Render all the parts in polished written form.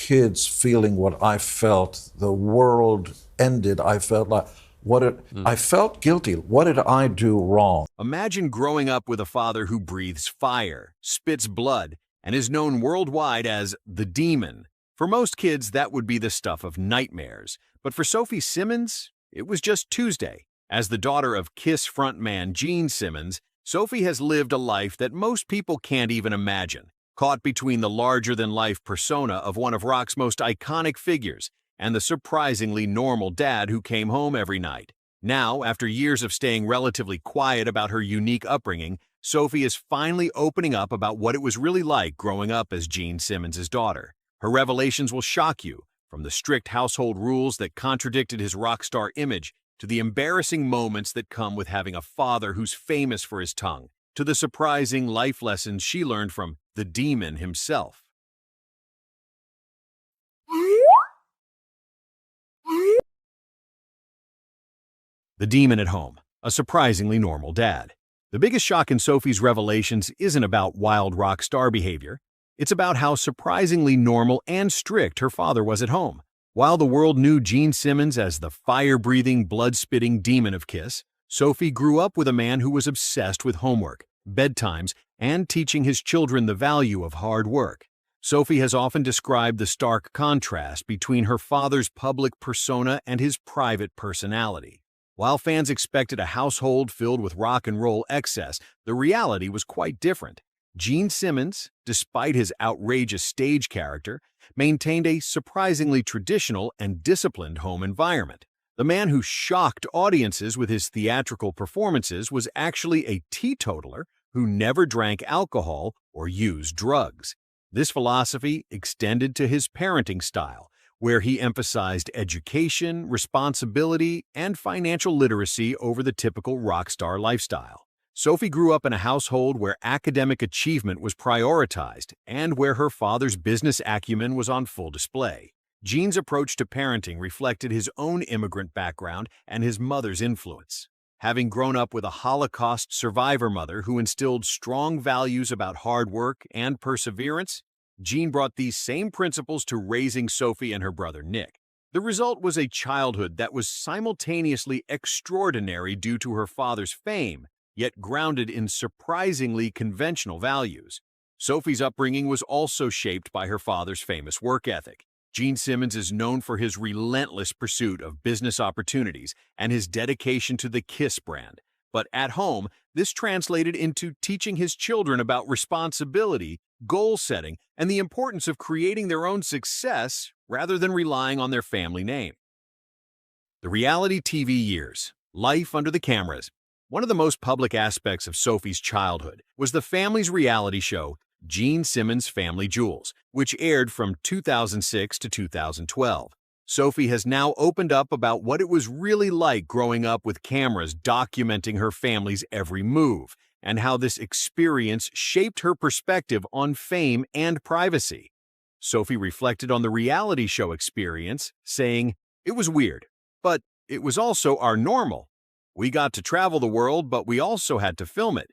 kids feeling what I felt. The world ended. I felt like, I felt guilty. What did I do wrong? Imagine growing up with a father who breathes fire, spits blood, and is known worldwide as the Demon. For most kids, that would be the stuff of nightmares. But for Sophie Simmons, it was just Tuesday. As the daughter of Kiss frontman Gene Simmons, Sophie has lived a life that most people can't even imagine, caught between the larger-than-life persona of one of rock's most iconic figures and the surprisingly normal dad who came home every night. Now, after years of staying relatively quiet about her unique upbringing, Sophie is finally opening up about what it was really like growing up as Gene Simmons' daughter. Her revelations will shock you, from the strict household rules that contradicted his rock star image, to the embarrassing moments that come with having a father who's famous for his tongue, to the surprising life lessons she learned from the Demon himself. The Demon at home, a surprisingly normal dad. The biggest shock in Sophie's revelations isn't about wild rock star behavior. It's about how surprisingly normal and strict her father was at home. While the world knew Gene Simmons as the fire-breathing, blood-spitting demon of Kiss, Sophie grew up with a man who was obsessed with homework, bedtimes, and teaching his children the value of hard work. Sophie has often described the stark contrast between her father's public persona and his private personality. While fans expected a household filled with rock and roll excess, the reality was quite different. Gene Simmons, despite his outrageous stage character, maintained a surprisingly traditional and disciplined home environment. The man who shocked audiences with his theatrical performances was actually a teetotaler who never drank alcohol or used drugs. This philosophy extended to his parenting style, where he emphasized education, responsibility, and financial literacy over the typical rock star lifestyle. Sophie grew up in a household where academic achievement was prioritized and where her father's business acumen was on full display. Gene's approach to parenting reflected his own immigrant background and his mother's influence. Having grown up with a Holocaust survivor mother who instilled strong values about hard work and perseverance, Gene brought these same principles to raising Sophie and her brother Nick. The result was a childhood that was simultaneously extraordinary due to her father's fame, yet grounded in surprisingly conventional values. Sophie's upbringing was also shaped by her father's famous work ethic. Gene Simmons is known for his relentless pursuit of business opportunities and his dedication to the Kiss brand. But at home, this translated into teaching his children about responsibility, goal setting, and the importance of creating their own success rather than relying on their family name. The reality TV years, life under the cameras. One of the most public aspects of Sophie's childhood was the family's reality show, Gene Simmons' Family Jewels, which aired from 2006 to 2012. Sophie has now opened up about what it was really like growing up with cameras documenting her family's every move, and how this experience shaped her perspective on fame and privacy. Sophie reflected on the reality show experience, saying, "It was weird, but it was also our normal. We got to travel the world, but we also had to film it."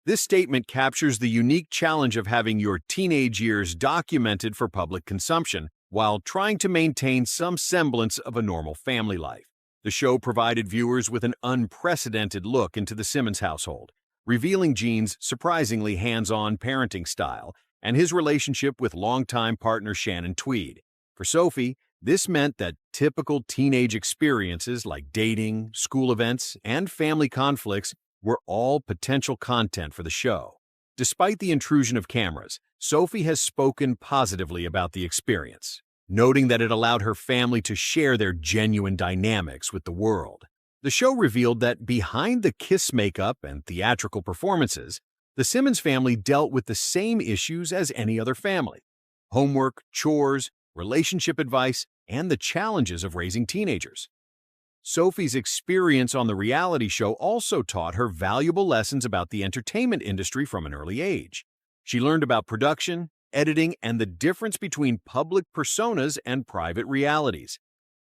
This statement captures the unique challenge of having your teenage years documented for public consumption, while trying to maintain some semblance of a normal family life. The show provided viewers with an unprecedented look into the Simmons household, revealing Gene's surprisingly hands-on parenting style and his relationship with longtime partner Shannon Tweed. For Sophie, this meant that typical teenage experiences like dating, school events, and family conflicts were all potential content for the show. Despite the intrusion of cameras, Sophie has spoken positively about the experience, noting that it allowed her family to share their genuine dynamics with the world. The show revealed that behind the Kiss makeup and theatrical performances, the Simmons family dealt with the same issues as any other family: homework, chores, relationship advice, and the challenges of raising teenagers. Sophie's experience on the reality show also taught her valuable lessons about the entertainment industry from an early age. She learned about production, editing, and the difference between public personas and private realities.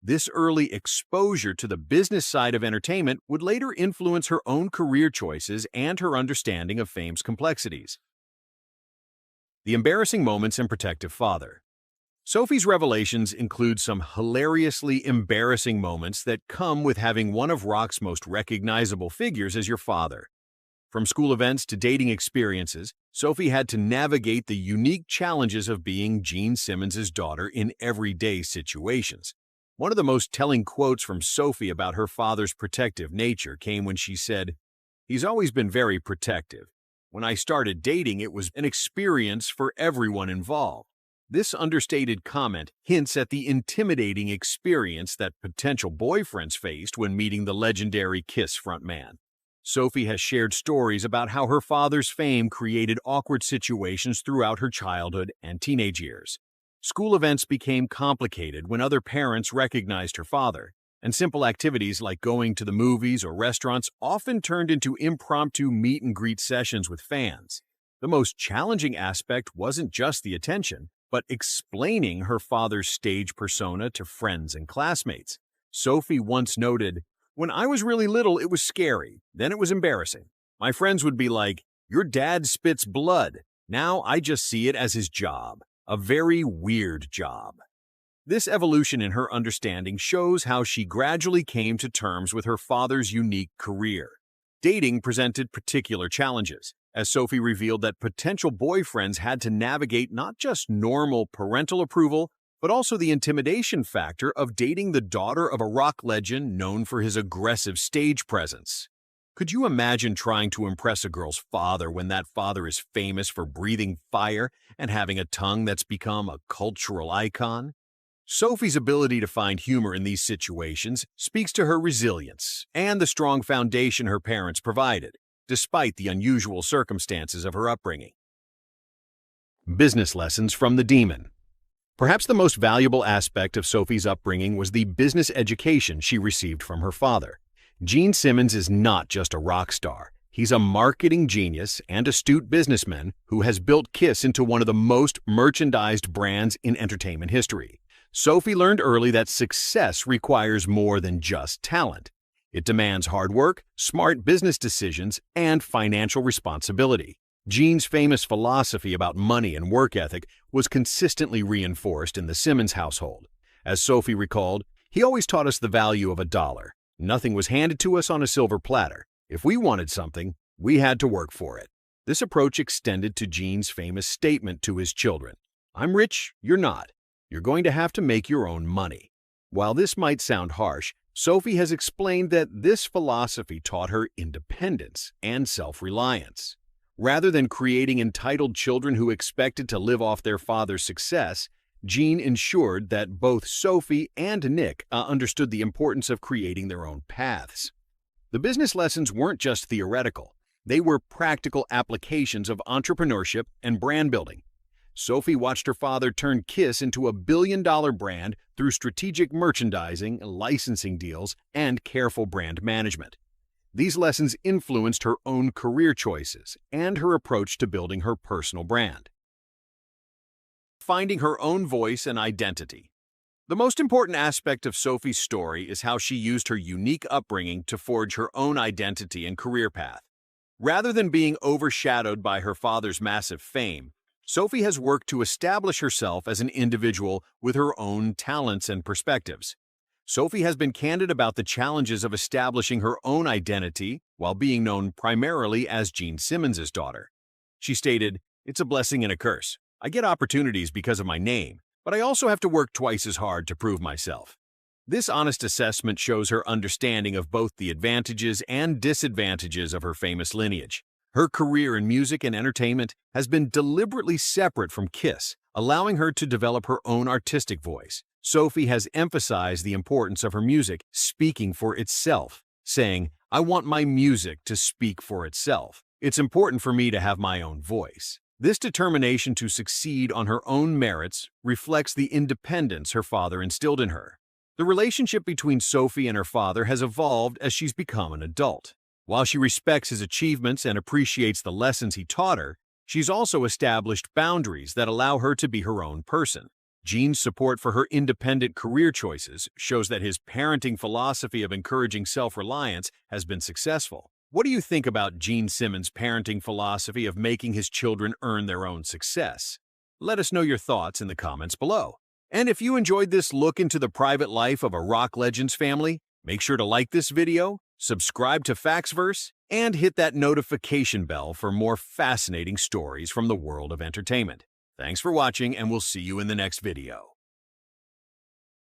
This early exposure to the business side of entertainment would later influence her own career choices and her understanding of fame's complexities. The embarrassing moments and protective father. Sophie's revelations include some hilariously embarrassing moments that come with having one of rock's most recognizable figures as your father. From school events to dating experiences, Sophie had to navigate the unique challenges of being Gene Simmons' daughter in everyday situations. One of the most telling quotes from Sophie about her father's protective nature came when she said, "He's always been very protective. When I started dating, it was an experience for everyone involved." This understated comment hints at the intimidating experience that potential boyfriends faced when meeting the legendary Kiss frontman. Sophie has shared stories about how her father's fame created awkward situations throughout her childhood and teenage years. School events became complicated when other parents recognized her father, and simple activities like going to the movies or restaurants often turned into impromptu meet-and-greet sessions with fans. The most challenging aspect wasn't just the attention, but explaining her father's stage persona to friends and classmates. Sophie once noted, "When I was really little, it was scary. Then it was embarrassing. My friends would be like, 'Your dad spits blood.' Now I just see it as his job. A very weird job." This evolution in her understanding shows how she gradually came to terms with her father's unique career. Dating presented particular challenges, as Sophie revealed that potential boyfriends had to navigate not just normal parental approval, but also the intimidation factor of dating the daughter of a rock legend known for his aggressive stage presence. Could you imagine trying to impress a girl's father when that father is famous for breathing fire and having a tongue that's become a cultural icon? Sophie's ability to find humor in these situations speaks to her resilience and the strong foundation her parents provided, despite the unusual circumstances of her upbringing. Business lessons from the demon. Perhaps the most valuable aspect of Sophie's upbringing was the business education she received from her father. Gene Simmons is not just a rock star. He's a marketing genius and astute businessman who has built Kiss into one of the most merchandised brands in entertainment history. Sophie learned early that success requires more than just talent. It demands hard work, smart business decisions, and financial responsibility. Gene's famous philosophy about money and work ethic was consistently reinforced in the Simmons household. As Sophie recalled, "He always taught us the value of a dollar. Nothing was handed to us on a silver platter. If we wanted something, we had to work for it." This approach extended to Gene's famous statement to his children, "I'm rich, you're not. You're going to have to make your own money." While this might sound harsh, Sophie has explained that this philosophy taught her independence and self-reliance. Rather than creating entitled children who expected to live off their father's success, Gene ensured that both Sophie and Nick understood the importance of creating their own paths. The business lessons weren't just theoretical. They were practical applications of entrepreneurship and brand building. Sophie watched her father turn Kiss into a billion-dollar brand through strategic merchandising, licensing deals, and careful brand management. These lessons influenced her own career choices and her approach to building her personal brand. Finding her own voice and identity. The most important aspect of Sophie's story is how she used her unique upbringing to forge her own identity and career path. Rather than being overshadowed by her father's massive fame, Sophie has worked to establish herself as an individual with her own talents and perspectives. Sophie has been candid about the challenges of establishing her own identity while being known primarily as Gene Simmons' daughter. She stated, "It's a blessing and a curse. I get opportunities because of my name, but I also have to work twice as hard to prove myself." This honest assessment shows her understanding of both the advantages and disadvantages of her famous lineage. Her career in music and entertainment has been deliberately separate from Kiss, allowing her to develop her own artistic voice. Sophie has emphasized the importance of her music speaking for itself, saying, "I want my music to speak for itself. It's important for me to have my own voice." This determination to succeed on her own merits reflects the independence her father instilled in her. The relationship between Sophie and her father has evolved as she's become an adult. While she respects his achievements and appreciates the lessons he taught her, she's also established boundaries that allow her to be her own person. Gene's support for her independent career choices shows that his parenting philosophy of encouraging self-reliance has been successful. What do you think about Gene Simmons' parenting philosophy of making his children earn their own success? Let us know your thoughts in the comments below. And if you enjoyed this look into the private life of a rock legend's family, make sure to like this video, subscribe to Faxverse, and hit that notification bell for more fascinating stories from the world of entertainment. Thanks for watching, and we'll see you in the next video.